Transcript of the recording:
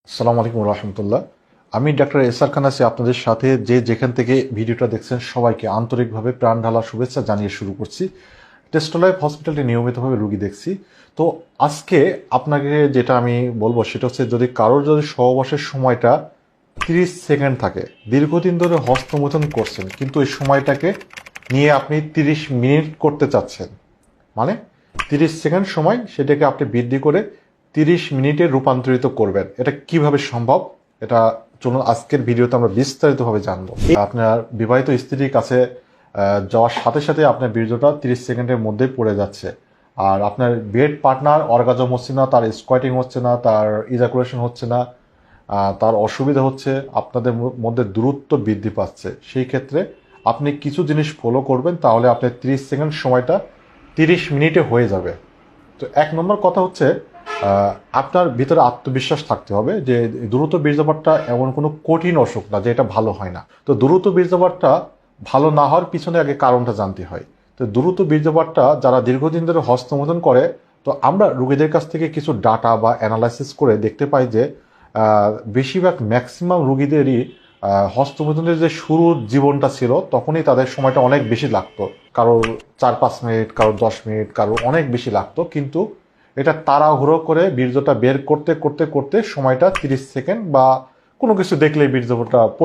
আসসালামু আলাইকুম রহমতুল্লাহ। আমি ডাক্তার এসআর খান আছি আপনাদের সাথে। যে যেখান থেকে ভিডিওটা দেখছেন সবাইকে আন্তরিকভাবে প্রাণ ঢালা শুভেচ্ছা জানিয়ে শুরু করছি। টেস্টোলাইফ হসপিটালে নিয়মিতভাবে রুগী দেখছি। তো আজকে আপনাকে যেটা আমি বলবো সেটা হচ্ছে, যদি সহবাসের সময়টা 30 সেকেন্ড থাকে, দীর্ঘদিন ধরে হস্তমৈথুন করছেন কিন্তু এই সময়টাকে নিয়ে আপনি 30 মিনিট করতে চাচ্ছেন, মানে 30 সেকেন্ড সময় সেটাকে আপনি বৃদ্ধি করে 30 মিনিটে রূপান্তরিত করবেন। এটা কিভাবে সম্ভব, এটা চলুন আজকের ভিডিওতে আমরা বিস্তারিতভাবে জানবো। আপনার বিবাহিত স্ত্রীর কাছে যাওয়ার সাথে সাথে আপনার বীর্যটা 30 সেকেন্ডের মধ্যেই পড়ে যাচ্ছে, আর আপনার বেড পার্টনার অর্গাজম হচ্ছে না, তার স্কোয়াটিং হচ্ছে না, তার ইজাকুলেশন হচ্ছে না, তার অসুবিধা হচ্ছে, আপনাদের মধ্যে দূরত্ব বৃদ্ধি পাচ্ছে, সেই ক্ষেত্রে আপনি কিছু জিনিস ফলো করবেন, তাহলে আপনার 30 সেকেন্ড সময়টা 30 মিনিটে হয়ে যাবে। তো এক নম্বর কথা হচ্ছে, আপনার ভিতরে আত্মবিশ্বাস থাকতে হবে যে দ্রুত বীর্যপাতটা এমন কোনো কঠিন অসুখ না যে এটা ভালো হয় না। তো দ্রুত বীর্যপাতটা ভালো না হওয়ার পিছনে আগে কারণটা জানতে হয়। তো দ্রুত বীর্যপাতটা যারা দীর্ঘদিন ধরে হস্তমৈথুন করে, তো আমরা রোগীদের কাছ থেকে কিছু ডাটা বা অ্যানালাইসিস করে দেখতে পাই যে বেশিরভাগ ম্যাক্সিমাম রোগীদেরই হস্তমৈথুনের যে শুরুর জীবনটা ছিল তখনই তাদের সময়টা অনেক বেশি লাগতো। কারোর 4-5 মিনিট, কারোর 10 মিনিট, কারোর অনেক বেশি লাগতো, কিন্তু এটা তাড়াহুড়ো করে বীর্যটা বের করতে করতে করতে সময়টা 30 সেকেন্ড বা কোনো কিছু দেখলেই বীর্যটা